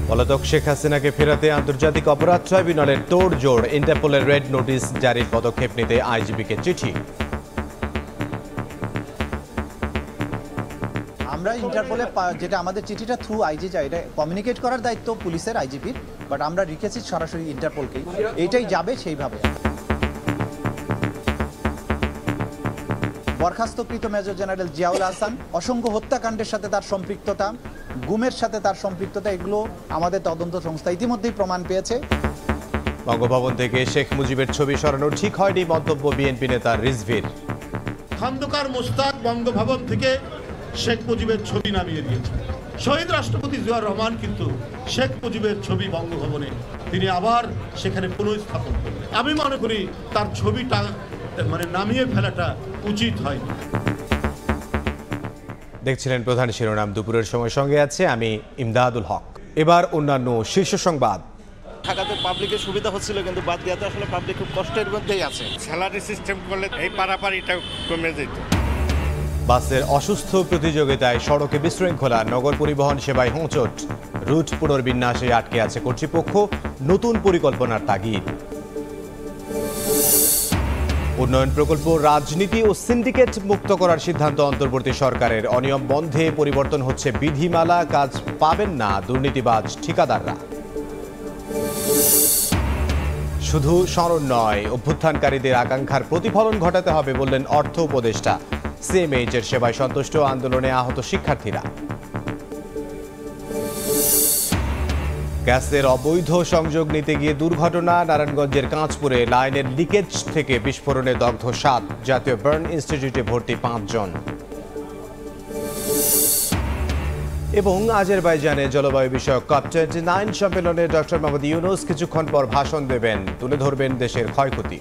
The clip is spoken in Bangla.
পলাতক শেখ হাসিনাকে ফেরাতে আন্তর্জাতিক অপরাধ ট্রাইব্যুনালের তোড়জোড়, ইন্টারপোলের রেড নোটিশ জারির পদক্ষেপ নিতে আইজিপিকে চিঠি। আমরা ইন্টারপোলে যেটা আমাদের চিঠিটা থ্রু আইজি যায়, এটা কমিউনিকেট করার দায়িত্ব পুলিশের, আইজিপির, বাট আমরা লিখেছি সরাসরি ইন্টারপোলকেই, এইটাই যাবে সেইভাবে। বরখাস্তকৃত মেজর জেনারেল জিয়াউল হাসান অসংখ্য হত্যাকাণ্ডের সাথে তার সম্পৃক্ততা, গুমের সাথে তার সম্পৃক্ততা, এগুলো আমাদের তদন্ত সংস্থা ইতিমধ্যেই প্রমাণ পেয়েছে। বঙ্গভবন থেকে শেখ মুজিবের ছবি সরানো ঠিক হয়নি, মন্তব্য বিএনপি নেতা রিজভীর। খন্দকার মোশতাক বঙ্গভবন থেকে শেখ মুজিবের ছবি নামিয়ে দিয়েছে। শহীদ রাষ্ট্রপতি জিয়াউর রহমান কিন্তু শেখ মুজিবের ছবি বঙ্গভবনে তিনি আবার সেখানে পুনঃস্থাপন করলেন। আমি মনে করি তার ছবিটা নামিয়ে ফেলাটা উচিত হয়নি। দেখছিলেন প্রধান শিরোনাম, দুপুরের সময় সঙ্গে আছে আমি ইমদাদুল হক। এবার অন্যান্য শীর্ষ সংবাদ। ঢাকাতে পাবলিকের সুবিধা হচ্ছিল, কিন্তু বাদ দেওয়াতে আসলে পাবলিক খুব কষ্টের মধ্যেই আছে। স্যালারি সিস্টেম করলে এই পারাপারিটা কমে যেত। বাসের অসুস্থ প্রতিযোগিতায় সড়কে বিশৃঙ্খলা, নগর পরিবহন সেবায় হোঁচট, রুট পুনর্বিন্যাসে আটকে আছে কর্তৃপক্ষ, নতুন পরিকল্পনার তাগিদ। উন্নয়ন প্রকল্প রাজনীতি ও সিন্ডিকেট মুক্ত করার সিদ্ধান্ত অন্তর্বর্তী সরকারের, অনিয়ম বন্ধে পরিবর্তন হচ্ছে বিধিমালা, কাজ পাবেন না দুর্নীতিবাজ ঠিকাদাররা। শুধু স্মরণ নয়, অভ্যুত্থানকারীদের আকাঙ্ক্ষার প্রতিফলন ঘটাতে হবে বললেন অর্থ উপদেষ্টা। সিএমএইচ এর সেবায় সন্তুষ্ট, আন্দোলনে আহত শিক্ষার্থীরা। গ্যাসের অবৈধ সংযোগ নিতে গিয়ে দুর্ঘটনা, নারায়ণগঞ্জের কাঁচপুরে লাইনের লিকেজ থেকে বিস্ফোরণে দগ্ধ 7, জাতীয় বার্ন ইনস্টিটিউটে ভর্তি 5 জন। এবং আজারবাইজানে জলবায়ু বিষয়ক COP29 সম্মেলনে ডক্টর মোহাম্মদ ইউনূস কিছুক্ষণ পর ভাষণ দেবেন, তুলে ধরবেন দেশের ক্ষয়ক্ষতি।